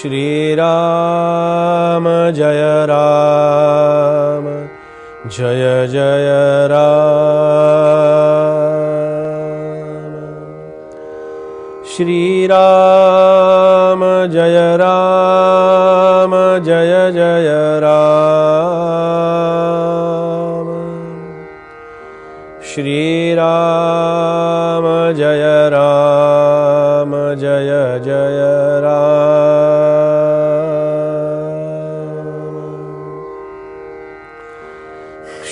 श्रीराम जय राम जय जय राम। श्रीराम जय राम जय जय राम। श्रीराम जय राम जय जय राम।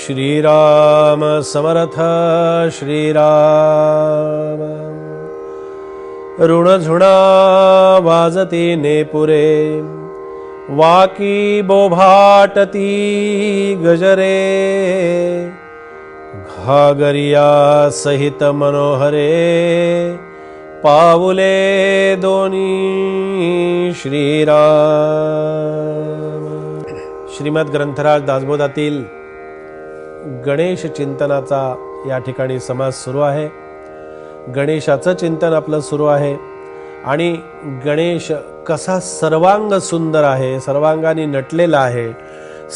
श्रीराम समर्थ श्रीराम। ऋणझुणा वाजती नेपुरे, वाकी बोभाटती गजरे, घागरिया सहित मनोहरे, पाऊले दोनी श्रीराम। श्रीमद ग्रंथराज दासबोधातील गणेश चिंतनाचा या ठिकाणी समास सुरू आहे। गणेशाचं चिंतन आपलं सुरू आहे आणि गणेश कसा सर्वांग सुंदर आहे, सर्वांगाने नटलेला आहे,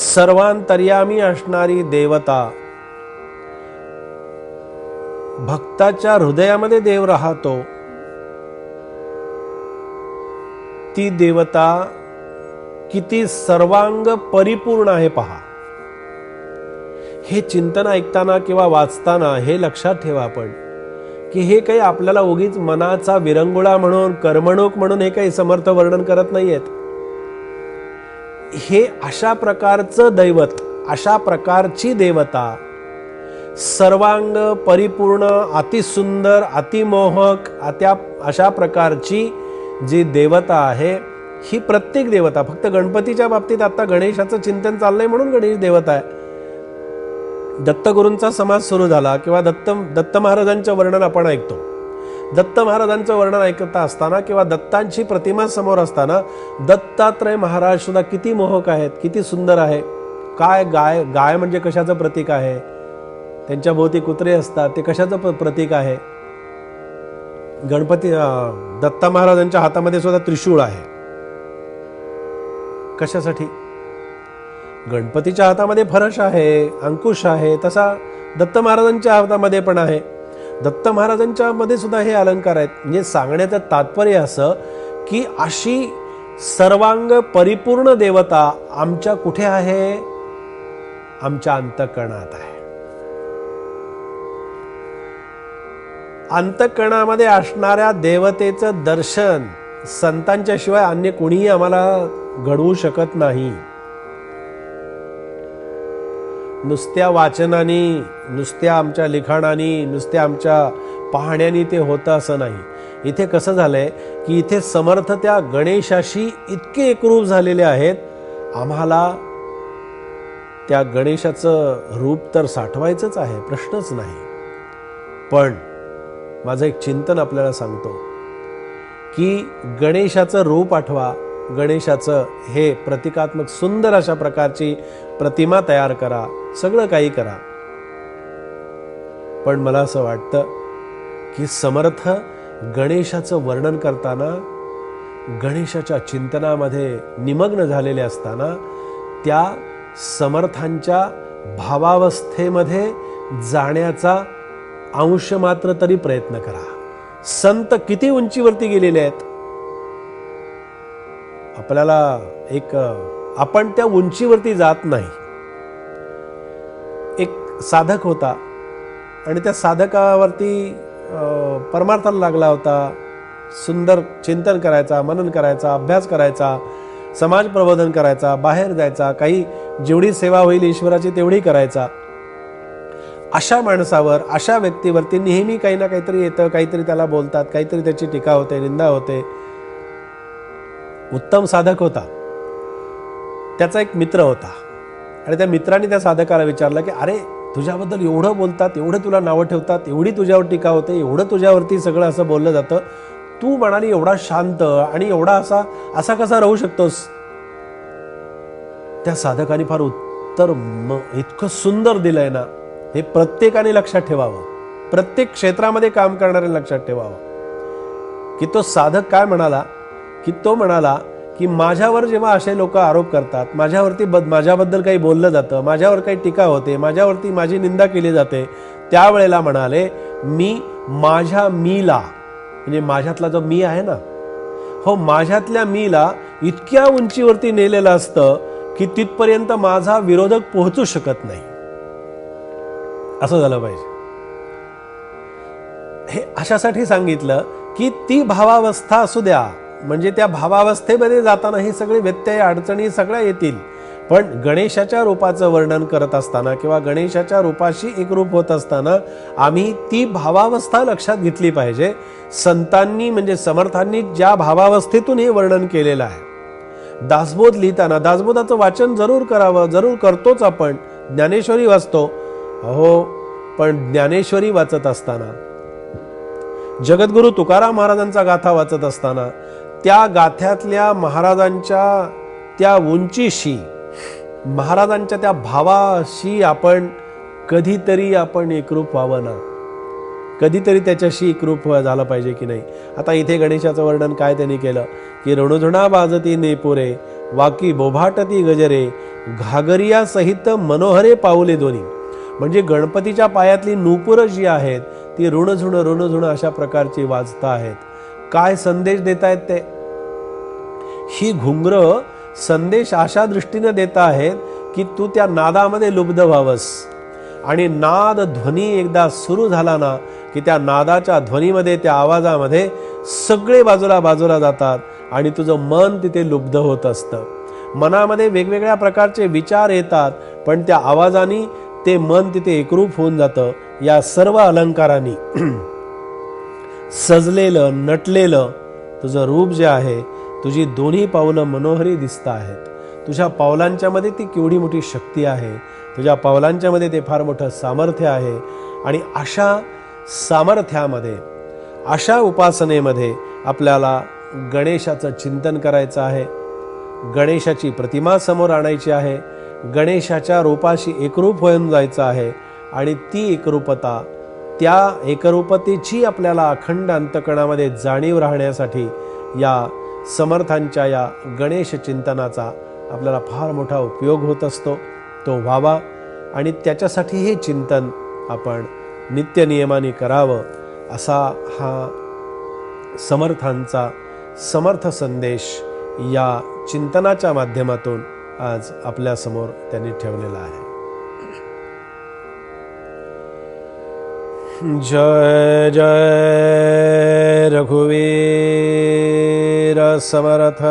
सर्वांतर्यामी असणारी देवता, भक्ताच्या हृदयामध्ये देव राहतो, ती देवता किती सर्वांग परिपूर्ण आहे पहा। हे चिंतन ऐकताना किंवा वाचताना हे लक्षात ठेवा आपण की हे काही आपल्याला उगीच मनाचा विरंगुळा म्हणून, करमणूक म्हणून हे काही समर्थ वर्णन करत नाहीयेत। हे अशा प्रकारचं दैवत, अशा प्रकारची देवता, सर्वांग परिपूर्ण, अतिसुंदर, अतिमोहक, अशा प्रकारची जी देवता आहे, ही प्रत्येक देवता, फक्त गणपतीच्या बाबतीत आता गणेशाचं चिंतन चाललंय म्हणून गणेश देवता आहे। दत्तगुरूंचा समास सुरू झाला किंवा दत्त महाराजांचं वर्णन आपण ऐकतो। दत्त महाराजांचं वर्णन ऐकत असताना किंवा दत्तांची प्रतिमा समोर असताना दत्तात्रय महाराज सुद्धा किती मोहक आहेत, किती सुंदर आहे। काय गाय म्हणजे कशाचं प्रतीक आहे, त्यांच्या भोवती कुत्रे असतात, ते कशाचं प्रतीक आहे। गणपती दत्त महाराजांच्या हातामध्ये सुद्धा त्रिशूळ आहे, कशासाठी? गणपतीच्या हातामध्ये फरश आहे, अंकुश आहे, तसा दत्त महाराजांच्या हातामध्ये पण आहे। दत्त महाराजांच्या मध्ये सुद्धा हे अलंकार आहेत। म्हणजे सांगण्याचं तात्पर्य असं की अशी सर्वांग परिपूर्ण देवता आमच्या कुठे आहे? आमच्या अंतःकरणात आहे। अंतःकरणामध्ये असणाऱ्या देवतेचं दर्शन संतांच्या शिवाय अन्य कोणीही आम्हाला घडवू शकत नाही। नुसत्या वाचनाने, नुसत्या आमच्या लिखाणाने, नुसत्या आमच्या पाहण्याने ते होतं असं नाही। इथे कसं झालंय की इथे समर्थ त्या गणेशाशी इतके एकरूप झालेले आहेत, आम्हाला त्या गणेशाचं रूप तर साठवायचंच आहे, प्रश्नच नाही। पण माझं एक चिंतन आपल्याला सांगतो की गणेशाचं रूप आठवा, गणेशाचं हे प्रतिकात्मक सुंदर अशा प्रकारची प्रतिमा तयार करा, सगळं काही करा। पण मला असं वाटतं की समर्थ गणेशाचं वर्णन करताना, गणेशाच्या चिंतनामध्ये निमग्न झालेले असताना, त्या समर्थांच्या भावावस्थेमध्ये जाण्याचा अंश मात्र तरी प्रयत्न करा। संत किती उंचीवरती गेलेले आहेत, आपल्याला आपण त्या उंचीवरती जात नाही। एक साधक होता आणि त्या साधकावरती परमार्थाला लागला होता, सुंदर चिंतन करायचा, मनन करायचा, अभ्यास करायचा, समाज प्रबोधन करायचा, बाहेर जायचा, काही जेवढी सेवा होईल ईश्वराची तेवढी करायचा। अशा माणसावर, अशा व्यक्तीवरती नेहमी काही ना काहीतरी येतं, काहीतरी त्याला बोलतात, काहीतरी त्याची टीका होते, निंदा होते। उत्तम साधक होता, त्याचा एक मित्र होता आणि त्या मित्राने त्या साधकाला विचारलं की अरे तुझ्याबद्दल एवढं बोलतात, एवढं तुला नावं ठेवतात, एवढी तुझ्यावर टीका होते, एवढं तुझ्यावरती सगळं असं बोललं जातं, तू म्हणाली एवढा शांत आणि एवढा असा कसा राहू शकतोस? त्या साधकाने फार उत्तर इतकं सुंदर दिलंय ना, हे प्रत्येकाने लक्षात ठेवावं, प्रत्येक क्षेत्रामध्ये काम करणारे लक्षात ठेवावं की तो साधक काय म्हणाला, की तो म्हणाला की माझ्यावर जेव्हा असे लोक आरोप करतात, माझ्याबद्दल काही बोललं जातं, माझ्यावर काही टीका होते, माझ्यावरती माझी निंदा केली जाते, त्यावेळेला म्हणाले मी माझ्या मीला, म्हणजे माझ्यातला जो मी आहे ना, हो माझ्यातल्या मीला इतक्या उंचीवरती नेलेलं असतं की तिथपर्यंत माझा विरोधक पोहोचू शकत नाही. असं झालं पाहिजे. हे अशासाठी सांगितलं की ती भावावस्था असू द्या, म्हणजे त्या भावावस्थेमध्ये जाताना हे सगळे व्यत्यय अडचणी सगळ्या येतील, पण गणेशाच्या रूपाचं वर्णन करत असताना किंवा गणेशाच्या रूपाशी एकरूप होत असताना आम्ही ती भावावस्था लक्षात घेतली पाहिजे. संतांनी म्हणजे समर्थांनी ज्या भावावस्थेतून हे वर्णन केलेलं आहे, दासबोध लिहिताना दासबोधाचं वाचन जरूर करावं, जरूर करतोच आपण, ज्ञानेश्वरी वाचतो हो, पण ज्ञानेश्वरी वाचत असताना, जगद्गुरु तुकाराम महाराजांचा गाथा वाचत असताना त्या गाथ्यातल्या महाराजांच्या त्या उंचीशी, महाराजांच्या त्या भावाशी आपण कधीतरी एकरूप व्हावं ना, कधीतरी त्याच्याशी एकरूप झालं पाहिजे की नाही. आता इथे गणेशाचं वर्णन काय त्यांनी केलं की रणुझुणा बाजती नेपुरे, वाकी बोभाटती गजरे, घागरिया सहित मनोहरे पाऊले दोन्ही. म्हणजे गणपतीच्या पायातली नूपुरं जी आहेत ती ऋणझुण अशा प्रकारची वाजता आहेत. काय संदेश देत आहेत ते? ही घुंगरं संदेश अशा दृष्टीने देत आहेत की तू त्या नादामध्ये लुब्ध व्हावस, आणि नाद ध्वनी एकदा सुरू झाला ना की त्या नादाच्या ध्वनीमध्ये, त्या आवाजामध्ये सगळे बाजूला जातात आणि तुझं मन तिथे लुब्ध होत असतं. मनामध्ये वेगवेगळ्या प्रकारचे विचार येतात, पण त्या आवाजाने ते मन तिथे एकरूप होऊन जातं. या सर्व अलंकारांनी सजलेलं नटलेलं तुझं रूप जे आहे, तुझी दोन्ही पावलं मनोहरी दिसत आहेत. तुझ्या पावलांच्या मध्ये ती केवढी मोठी शक्ती आहे, तुझ्या पावलांच्या मध्ये ते फार मोठं सामर्थ्य आहे. आणि अशा सामर्थ्यामध्ये, अशा उपासनेमध्ये आपल्याला गणेशाचं चिंतन करायचं आहे, गणेशाची प्रतिमा समोर आणायची आहे, गणेशाच्या रूपाशी एकरूप होऊन जायचं आहे. आणि ती एकरूपता, त्या एकरूपतेची आपल्याला अखंड अंतकणामध्ये जाणीव राहण्यासाठी या समर्थांच्या या गणेश चिंतनाचा आपल्याला फार मोठा उपयोग होत असतो. तो व्हावा आणि त्याच्यासाठी हे चिंतन आपण नित्यनियमाने करावं, असा हा समर्थांचा समर्थ संदेश या चिंतनाच्या माध्यमातून आज आपल्या समोर त्यांनी ठेवलेला आहे. जय जय रघुवीर समर्थ.